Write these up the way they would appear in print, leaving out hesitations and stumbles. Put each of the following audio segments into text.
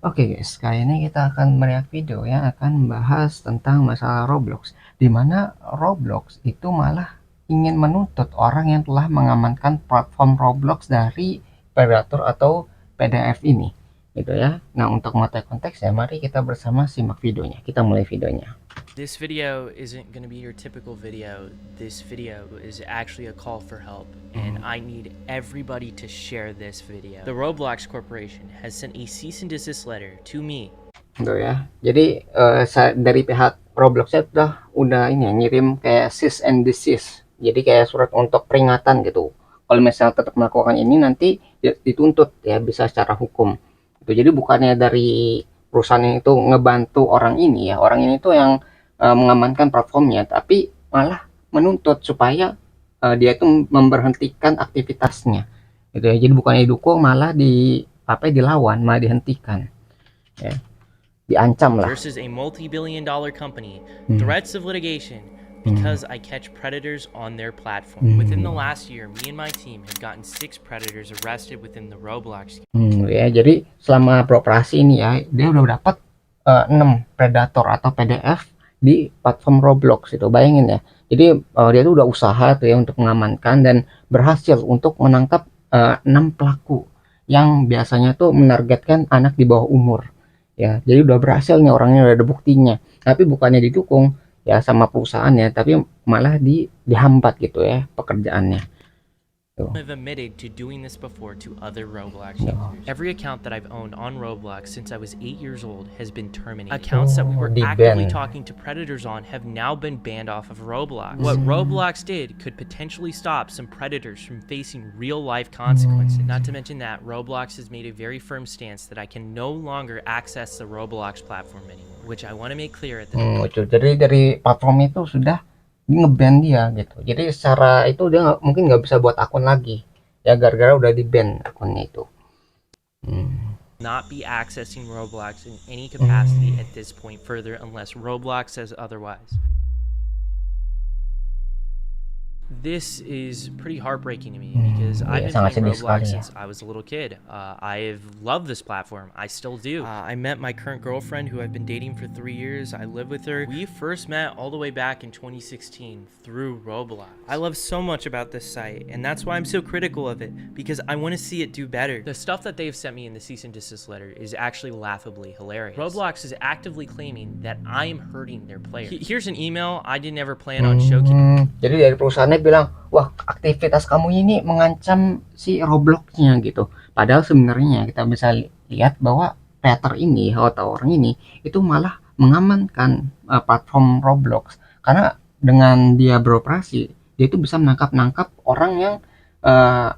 Oke guys, kali ini kita akan mereact video yang akan membahas tentang masalah Roblox, di mana Roblox itu malah ingin menuntut orang yang telah mengamankan platform Roblox dari predator atau PDF ini, gitu ya. Nah, untuk mengetahui konteksnya, mari kita bersama simak videonya. Kita mulai videonya. This video isn't going to be your typical video. This video is actually a call for help, and I need everybody to share this video. The Roblox Corporation has sent a cease and desist letter to me. Gitu ya. Jadi dari pihak Roblox udah ini ya, ngirim kayak cease and desist. Jadi kayak surat untuk peringatan gitu. Kalau misalnya tetap melakukan ini nanti dituntut ya, bisa secara hukum. Gitu. Jadi bukannya dari perusahaan itu ngebantu orang ini ya. Orang ini tuh yang mengamankan platformnya, tapi malah menuntut supaya dia itu memberhentikan aktivitasnya. Gitu ya. Jadi bukannya didukung, malah dilawan, malah dihentikan. Ya. Diancam lah. Versus a multi-billion-dollar company, threats of litigation because I catch predators on their platform. Within the last year, me and my team have gotten 6 predators arrested within the Roblox. Ya, jadi selama beroperasi ini ya, dia udah dapat 6 predator atau PDF di platform Roblox itu. Bayangin ya. Jadi dia tuh udah usaha tuh ya untuk mengamankan dan berhasil untuk menangkap 6 pelaku yang biasanya tuh menargetkan anak di bawah umur. Ya, jadi udah berhasil nih, orangnya udah ada buktinya. Tapi bukannya didukung ya sama perusahaannya, tapi malah dihambat gitu ya pekerjaannya. I've admitted to doing this before to other Roblox users. Every account that I've owned on Roblox since I was 8 years old has been terminated. Accounts that we were actively talking to predators on have now been banned off of Roblox. What Roblox did could potentially stop some predators from facing real life consequences. Not to mention that Roblox has made a very firm stance that I can no longer access the Roblox platform anymore, which I want to make clear at the Jadi dari platform itu sudah nge-ban dia gitu. Jadi secara itu dia mungkin nggak bisa buat akun lagi ya, gara-gara udah di-ban akunnya itu. Not be accessing Roblox in any capacity at this point further unless Roblox says otherwise. This is pretty heartbreaking to me because I've been playing Roblox since I was a little kid. I've loved this platform. I still do. I met my current girlfriend who I've been dating for 3 years. I live with her. We first met all the way back in 2016 through Roblox. I love so much about this site, and that's why I'm so critical of it, because I want to see it do better. The stuff that they've sent me in the cease and desist letter is actually laughably hilarious. Roblox is actively claiming that I am hurting their players. Here's an email I didn't ever plan on showcasing. Jadi dari perusahaannya bilang, wah aktivitas kamu ini mengancam si Robloxnya gitu. Padahal sebenarnya kita bisa lihat bahwa Peter ini atau orang ini itu malah mengamankan platform Roblox, karena dengan dia beroperasi dia itu bisa menangkap orang yang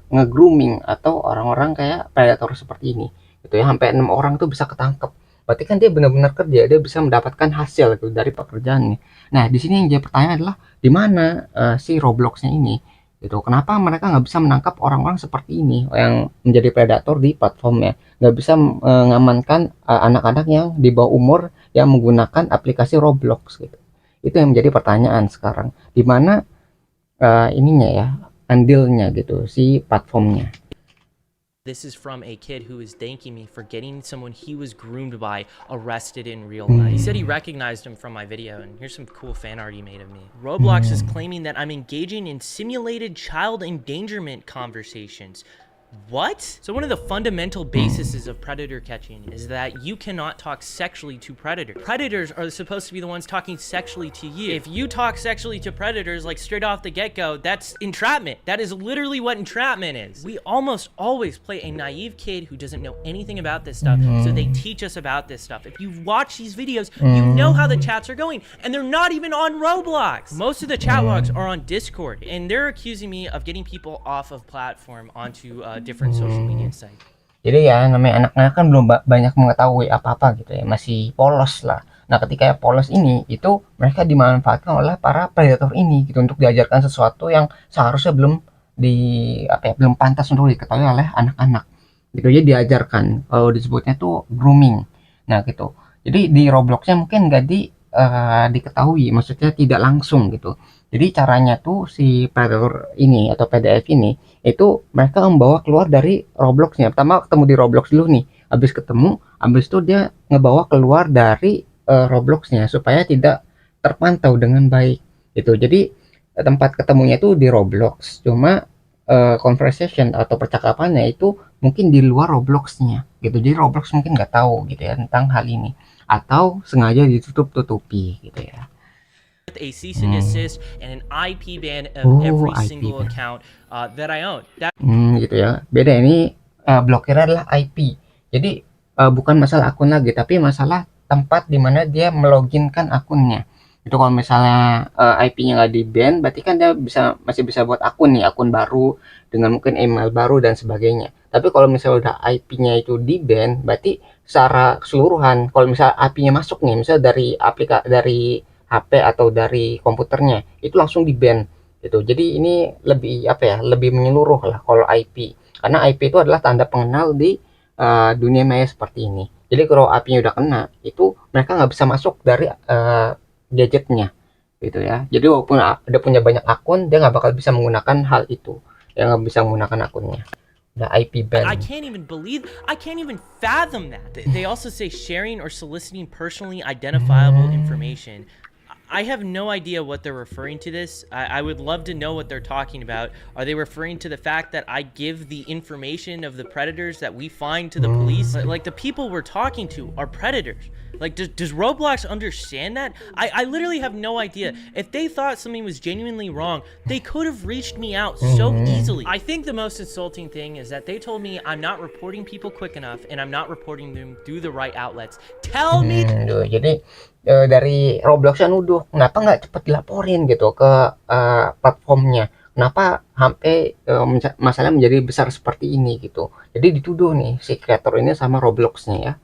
nge-grooming atau orang-orang kayak predator seperti ini gitu ya. Sampai 6 orang tuh bisa ketangkep. Berarti kan dia benar-benar kerja, dia bisa mendapatkan hasil gitu dari pekerjaannya. Nah, di sini yang jadi pertanyaan adalah di mana si Robloxnya ini gitu. Kenapa mereka nggak bisa menangkap orang-orang seperti ini yang menjadi predator di platformnya, nggak bisa mengamankan anak-anak yang di bawah umur yang menggunakan aplikasi Roblox gitu. Itu yang menjadi pertanyaan sekarang. Di mana ininya ya, andilnya gitu si platformnya. This is from a kid who is thanking me for getting someone he was groomed by arrested in real life. He said he recognized him from my video, and here's some cool fan art he made of me. Roblox is claiming that I'm engaging in simulated child endangerment conversations. What? So one of the fundamental bases of predator catching is that you cannot talk sexually to predators. Predators are supposed to be the ones talking sexually to you. If you talk sexually to predators like straight off the get-go, that's entrapment. That is literally what entrapment is. We almost always play a naive kid who doesn't know anything about this stuff, so they teach us about this stuff. If you watch these videos, you know how the chats are going, and they're not even on Roblox. Most of the chat logs are on Discord, and they're accusing me of getting people off of platform onto different social media sites. Jadi ya namanya anak-anak kan belum banyak mengetahui apa-apa gitu ya, masih polos lah. Nah, ketika polos ini itu mereka dimanfaatkan oleh para predator ini gitu untuk diajarkan sesuatu yang seharusnya belum pantas untuk diketahui oleh anak-anak. Gitu aja diajarkan. Kalau disebutnya tuh grooming. Nah, gitu. Jadi di Robloxnya mungkin nggak diketahui, maksudnya tidak langsung gitu. Jadi caranya tuh si predator ini atau PDF ini itu mereka membawa keluar dari Robloxnya. Pertama ketemu di Roblox dulu nih. Habis ketemu, habis itu dia ngebawa keluar dari Roblox-nya supaya tidak terpantau dengan baik gitu. Jadi tempat ketemunya itu di Roblox, cuma conversation atau percakapannya itu mungkin di luar Roblox-nya gitu. Jadi Roblox mungkin nggak tahu gitu ya tentang hal ini, atau sengaja ditutup-tutupi gitu ya. With a cease and desist and an IP ban of every IP single ban. account that I own. That Gitu ya. Beda ini blokirnya adalah IP. Jadi bukan masalah akun lagi, tapi masalah tempat di mana dia meloginkan akunnya. Itu kalau misalnya IP-nya nggak di-ban, berarti kan dia masih bisa buat akun nih, akun baru dengan mungkin email baru dan sebagainya. Tapi kalau misalnya udah IP-nya itu di-ban, berarti secara keseluruhan, kalau misalnya IP-nya masuk nih, misalnya dari HP atau dari komputernya, itu langsung di-ban gitu. Jadi ini lebih apa ya, lebih menyeluruh lah kalau IP, karena IP itu adalah tanda pengenal di dunia maya seperti ini. Jadi kalau IP-nya udah kena, itu mereka nggak bisa masuk dari gadgetnya gitu ya. Jadi walaupun ada punya banyak akun, dia nggak bakal bisa menggunakan hal itu, ya nggak bisa menggunakan akunnya. Udah IP ban. I can't even fathom that. They also say sharing or soliciting personally identifiable information. I have no idea what they're referring to this. I would love to know what they're talking about. Are they referring to the fact that I give the information of the predators that we find to the police? Like the people we're talking to are predators. Like, does Roblox understand that? I literally have no idea. If they thought something was genuinely wrong, they could have reached me out so easily. I think the most insulting thing is that they told me I'm not reporting people quick enough and I'm not reporting them through the right outlets. Tell me. Jadi dari Roblox yang nuduh, kenapa nggak cepet dilaporin gitu ke platformnya? Kenapa sampai masalah menjadi besar seperti ini gitu? Jadi dituduh nih si kreator ini sama Roblox-nya ya.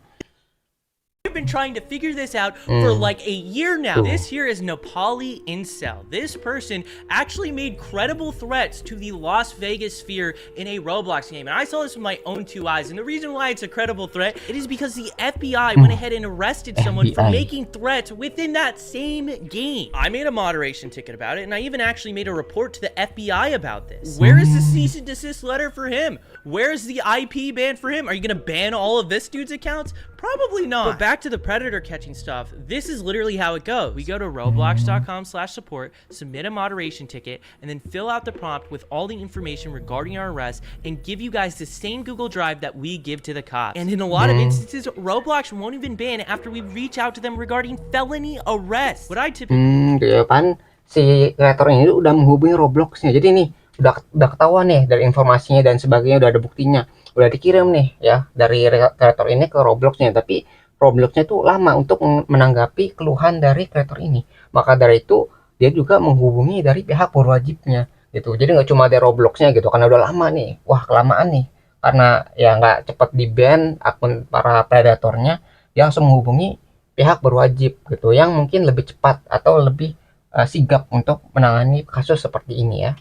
I've been trying to figure this out for like a year now. This here is Nepali Incel. This person actually made credible threats to the Las Vegas sphere in a Roblox game. And I saw this with my own two eyes. And the reason why it's a credible threat, it is because the FBI went ahead and arrested someone for FBI. making threats within that same game. I made a moderation ticket about it, and I even actually made a report to the FBI about this. Where is the cease and desist letter for him? Where is the IP ban for him? Are you gonna ban all of this dude's accounts? Probably not. But back to the predator catching stuff. This is literally how it goes. We go to roblox.com/support, submit a moderation ticket, and then fill out the prompt with all the information regarding our arrest and give you guys the same Google Drive that we give to the cops. And in a lot of instances, Roblox won't even ban after we reach out to them regarding felony arrest. What I typically Gitu ya kan, si kreator ini udah menghubungi Roblox-nya. Jadi nih udah ketahuan nih dari informasinya dan sebagainya, udah ada buktinya, udah dikirim nih ya dari kreator ini ke Roblox-nya, tapi Roblox-nya tuh lama untuk menanggapi keluhan dari kreator ini. Maka dari itu dia juga menghubungi dari pihak berwajibnya gitu. Jadi nggak cuma dari Roblox-nya gitu, karena udah lama nih, wah kelamaan nih, karena ya nggak cepet di ban akun para predatornya, dia langsung menghubungi pihak berwajib gitu, yang mungkin lebih cepat atau lebih sigap untuk menangani kasus seperti ini ya.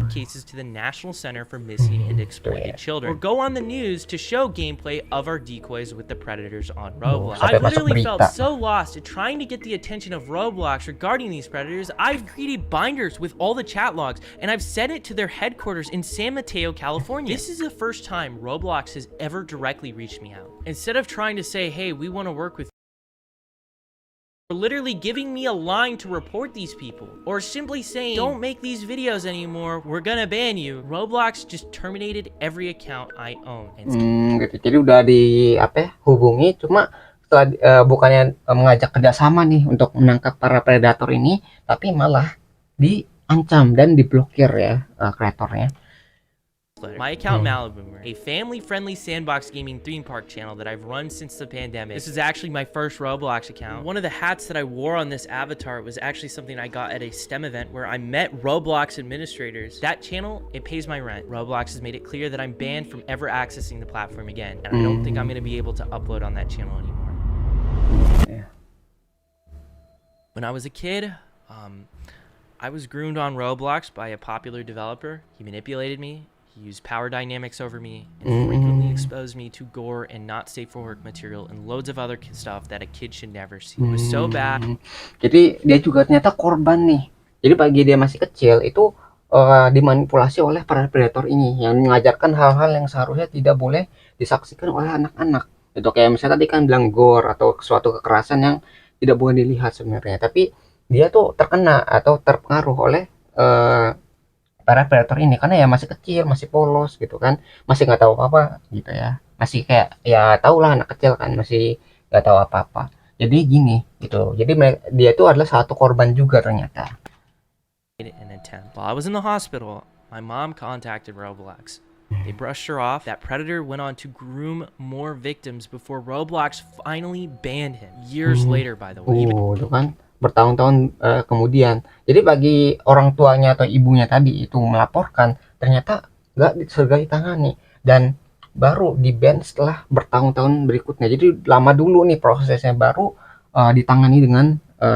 cases to the National Center for Missing and Exploited Children, or go on the news to show gameplay of our decoys with the predators on Roblox. Sampai I masuk literally felt berita. so lost at trying to get the attention of Roblox regarding these predators. I've created binders with all the chat logs, and I've sent it to their headquarters in San Mateo, California. This is the first time Roblox has ever directly reached me out. Instead of trying to say, hey, we want to work with, or literally giving me a line to report these people, or simply saying, don't make these videos anymore, we're gonna ban you, Roblox just terminated every account I own. Gitu. Jadi udah hubungi, cuma setelah bukannya mengajak kerjasama nih untuk menangkap para predator ini, tapi malah diancam dan diblokir ya kreatornya. My account Maliboomer, a family-friendly sandbox gaming theme park channel that I've run since the pandemic. This is actually my first Roblox account. One of the hats that I wore on this avatar was actually something I got at a STEM event where I met Roblox administrators. That channel, it pays my rent. Roblox has made it clear that I'm banned from ever accessing the platform again, and I don't think I'm going to be able to upload on that channel anymore. Yeah. When I was a kid, I was groomed on Roblox by a popular developer. He manipulated me. He used power dynamics over me and frequently exposed me to gore and not safe for work material and loads of other stuff that a kid should never see. It was so bad. Jadi dia juga ternyata korban nih. Jadi bagi dia masih kecil itu dimanipulasi oleh para predator ini yang mengajarkan hal-hal yang seharusnya tidak boleh disaksikan oleh anak-anak. Itu kayak misalnya tadi kan bilang gore atau suatu kekerasan yang tidak boleh dilihat sebenarnya, tapi dia tuh terkena atau terpengaruh oleh eh, para predator ini karena ya masih kecil, masih polos gitu kan, masih nggak tahu apa-apa gitu ya, masih kayak ya tau lah anak kecil kan masih nggak tahu apa-apa. Jadi gini gitu, jadi dia itu adalah satu korban juga ternyata. an attempt. While I was in the hospital, my mom contacted Roblox. They brushed her off. That predator went on to groom more victims before Roblox finally banned him. Years later, by the way. Itu kan bertahun-tahun kemudian. Jadi bagi orang tuanya atau ibunya tadi itu melaporkan, ternyata nggak segera ditangani dan baru di ban setelah bertahun-tahun berikutnya. Jadi lama dulu nih prosesnya, baru ditangani dengan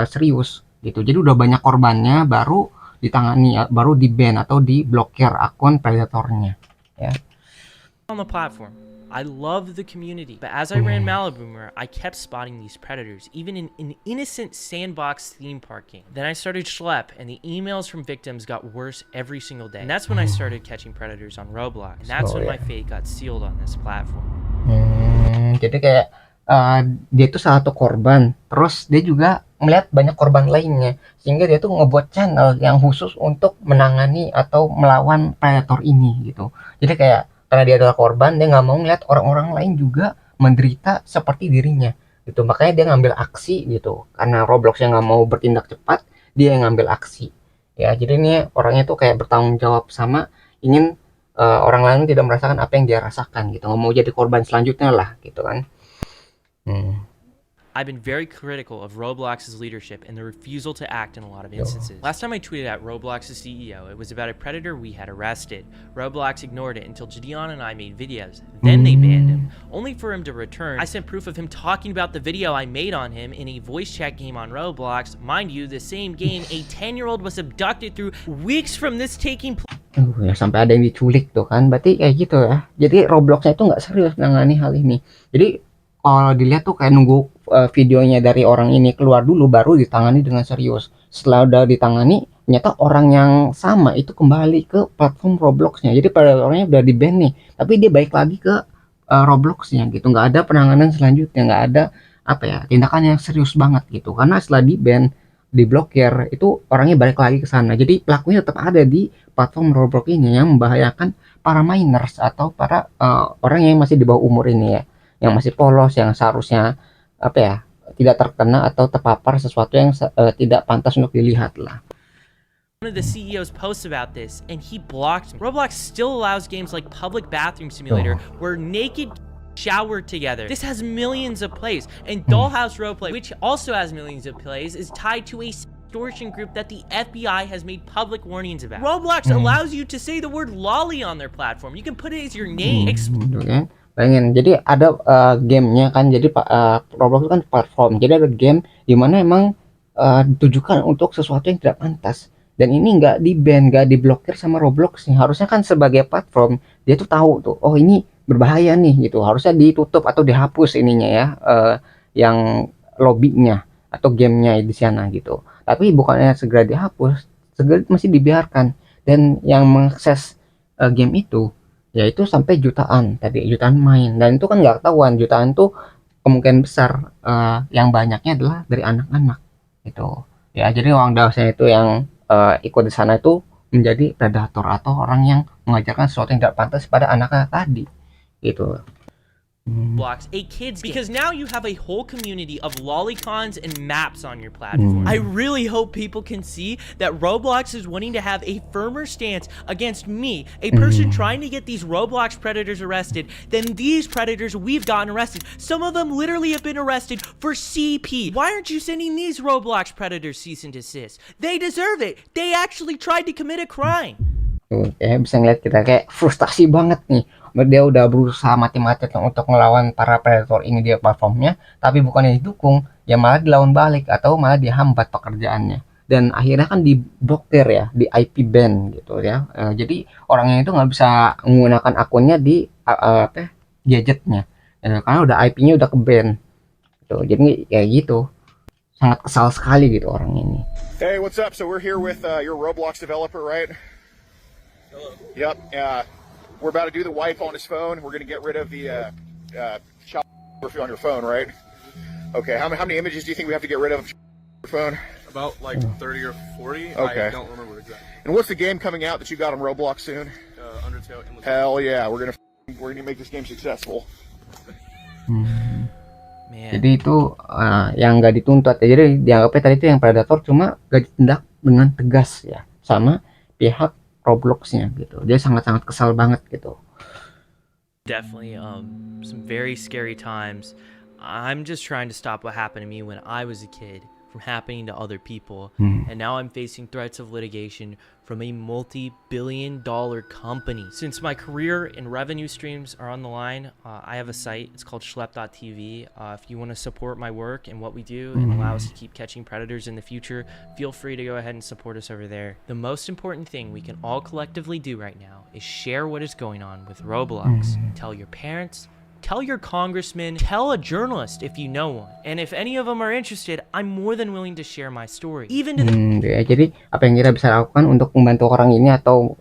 serius gitu. Jadi udah banyak korbannya, baru ditangani, baru di ban atau diblokir akun predatornya ya. On the platform. I loved the community, but as I ran Maliboomer, I kept spotting these predators, even in an innocent sandbox theme park game. Then I started Schlep, and the emails from victims got worse every single day. And that's when I started catching predators on Roblox. And that's when my fate got sealed on this platform. Jadi kayak dia itu salah satu korban, terus dia juga melihat banyak korban lainnya, sehingga dia tuh ngebuat channel yang khusus untuk menangani atau melawan predator ini gitu. Jadi kayak karena dia adalah korban, dia nggak mau ngeliat orang-orang lain juga menderita seperti dirinya gitu, makanya dia ngambil aksi gitu. Karena Roblox yang nggak mau bertindak cepat, dia yang ngambil aksi ya. Jadi ini orangnya tuh kayak bertanggung jawab sama ingin orang lain tidak merasakan apa yang dia rasakan gitu, nggak mau jadi korban selanjutnya lah gitu kan. I've been very critical of Roblox's leadership and the refusal to act in a lot of instances. Last time I tweeted at Roblox's CEO, it was about a predator we had arrested. Roblox ignored it until Gideon and I made videos. Then they banned him, only for him to return. I sent proof of him talking about the video I made on him in a voice chat game on Roblox. Mind you, the same game, a 10-year-old was abducted through weeks from this taking place. Ya sampai ada yang diculik tuh kan, berarti kayak gitu ya. Jadi Robloxnya itu nggak serius menangani hal ini. Jadi kalau dilihat tuh kayak nunggu videonya dari orang ini keluar dulu baru ditangani dengan serius. Setelah udah ditangani, ternyata orang yang sama itu kembali ke platform Robloxnya. Jadi pada orangnya udah di ban nih, tapi dia balik lagi ke Robloxnya gitu. Nggak ada penanganan selanjutnya, nggak ada apa ya, tindakan yang serius banget gitu. Karena setelah di ban, diblokir, itu orangnya balik lagi ke sana. Jadi pelakunya tetap ada di platform Roblox ini yang membahayakan para minors atau para orang yang masih di bawah umur ini ya, yang masih polos, yang seharusnya apa ya, tidak terkena atau terpapar sesuatu yang tidak pantas untuk dilihat lah. One of the CEOs posts about this, and he blocked me. Roblox still allows games like Public Bathroom Simulator, where naked shower together. This has millions of plays, and Dollhouse Roleplay, which also has millions of plays, is tied to a extortion group that the FBI has made public warnings about. Roblox allows you to say the word lolly on their platform. You can put it as your name. Bayangin, jadi ada gamenya kan, jadi Roblox itu kan platform, jadi ada game dimana emang ditujukan untuk sesuatu yang tidak pantas, dan ini nggak di ban, nggak diblokir sama Roblox nih. Harusnya kan sebagai platform dia tuh tahu tuh, oh ini berbahaya nih gitu, harusnya ditutup atau dihapus ininya ya, yang lobbynya atau gamenya di sana gitu. Tapi bukannya segera dihapus, segera masih dibiarkan, dan yang mengakses game itu yaitu sampai jutaan, tadi jutaan main, dan itu kan nggak ketahuan. Jutaan tuh kemungkinan besar yang banyaknya adalah dari anak-anak gitu ya. Jadi orang dewasa itu yang ikut di sana itu menjadi predator atau orang yang mengajarkan sesuatu yang tidak pantas pada anak-anak tadi gitu. Blocks a kids because now you have a whole community of lolicons and maps on your platform. I really hope people can see that Roblox is wanting to have a firmer stance against me, a person trying to get these Roblox predators arrested, than these predators we've gotten arrested. Some of them literally have been arrested for CP. Why aren't you sending these Roblox predators cease and desist? They deserve it. They actually tried to commit a crime. Tuh, kayak bisa ngeliat kita kayak frustasi banget nih. Dia udah berusaha mati-mati untuk melawan para predator ini di platformnya, tapi bukannya didukung, ya malah dilawan balik atau malah dihambat pekerjaannya. Dan akhirnya kan diblokir ya, di IP ban gitu ya. Jadi orangnya itu nggak bisa menggunakan akunnya di gadgetnya, karena udah IP-nya udah ke ban. Gitu. Jadi kayak gitu, sangat kesal sekali gitu orang ini. Hey, what's up? So we're here with your Roblox developer, right? Yep. We're about to do the wipe on his phone. We're going to get rid of the child pornography on your phone, right? Okay. How many images do you think we have to get rid of your phone? About like 30 or 40. Okay. I don't remember exactly. And what's the game coming out that you got on Roblox soon? Undertale. Endless Hell yeah, we're gonna make this game successful. Man. Jadi itu yang nggak dituntut ya. Jadi dianggapnya tadi itu yang predator cuma gak ditindak dengan tegas ya sama pihak Robloxnya gitu. Dia sangat-sangat kesal banget gitu. Definitely some very scary times. I'm just trying to stop what happened to me when I was a kid from happening to other people, and now I'm facing threats of litigation from a multi-billion-dollar company. Since my career and revenue streams are on the line, I have a site. It's called Schlepp.tv. If you want to support my work and what we do and allow us to keep catching predators in the future, feel free to go ahead and support us over there. The most important thing we can all collectively do right now is share what is going on with Roblox. Tell your parents, tell your congressman, tell a journalist if you know one. And if any of them are interested, I'm more than willing to share my story. Even to the Ya, jadi apa yang kita bisa lakukan untuk membantu orang ini atau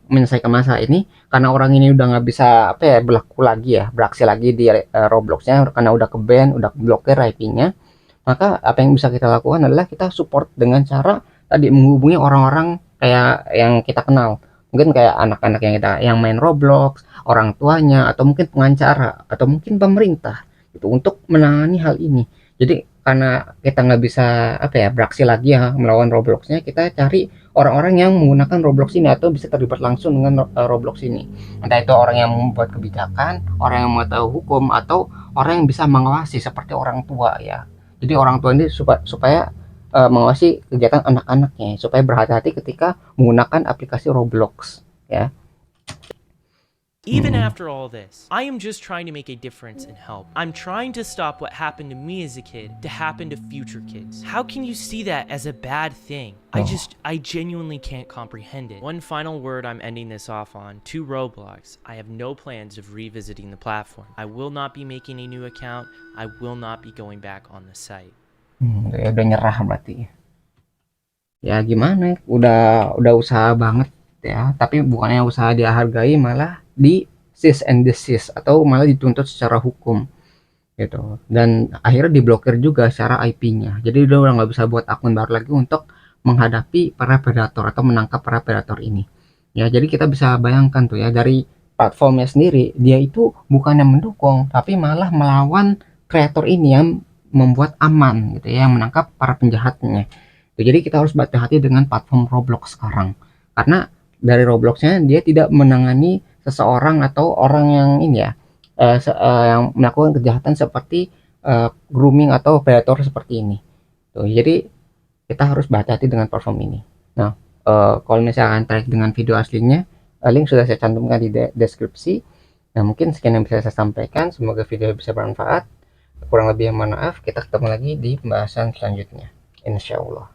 menyelesaikan masalah ini, karena orang ini udah nggak bisa berlaku lagi ya, beraksi lagi di Robloxnya karena udah ke ban, udah blokir IP-nya. Maka apa yang bisa kita lakukan adalah kita support dengan cara tadi menghubungi orang-orang kayak yang kita kenal. Mungkin kayak anak-anak yang main Roblox, orang tuanya, atau mungkin pengacara, atau mungkin pemerintah gitu untuk menangani hal ini. Jadi karena kita nggak bisa beraksi lagi ya melawan Robloxnya, kita cari orang-orang yang menggunakan Roblox ini atau bisa terlibat langsung dengan Roblox ini. Entah itu orang yang membuat kebijakan, orang yang mengetahui hukum, atau orang yang bisa mengawasi seperti orang tua ya. Jadi orang tua ini supaya mengawasi kegiatan anak-anaknya, supaya berhati-hati ketika menggunakan aplikasi Roblox ya. Even after all this, I am just trying to make a difference and help. I'm trying to stop what happened to me as a kid to happen to future kids. How can you see that as a bad thing? I genuinely can't comprehend it. One final word I'm ending this off on, to Roblox. I have no plans of revisiting the platform. I will not be making a new account. I will not be going back on the site. Ya udah nyerah berarti. Ya gimana? Udah usaha banget ya, tapi bukannya usaha dihargai, malah di cease and desist atau malah dituntut secara hukum gitu. Dan akhirnya diblokir juga secara IP-nya. Jadi udah nggak bisa buat akun baru lagi untuk menghadapi para predator atau menangkap para predator ini. Ya, jadi kita bisa bayangkan tuh ya, dari platformnya sendiri dia itu bukannya mendukung tapi malah melawan kreator ini yang membuat aman gitu ya, yang menangkap para penjahatnya. Jadi kita harus berhati-hati dengan platform Roblox sekarang, karena dari Robloxnya dia tidak menangani seseorang atau orang yang ini ya yang melakukan kejahatan seperti grooming atau predator seperti ini. Tuh, jadi kita harus berhati-hati dengan platform ini. Nah, kalau misalkan terkait dengan video aslinya, link sudah saya cantumkan di deskripsi. Nah, mungkin sekian yang bisa saya sampaikan. Semoga video bisa bermanfaat. Kurang lebih mohon maaf. Kita ketemu lagi di pembahasan selanjutnya, insya Allah.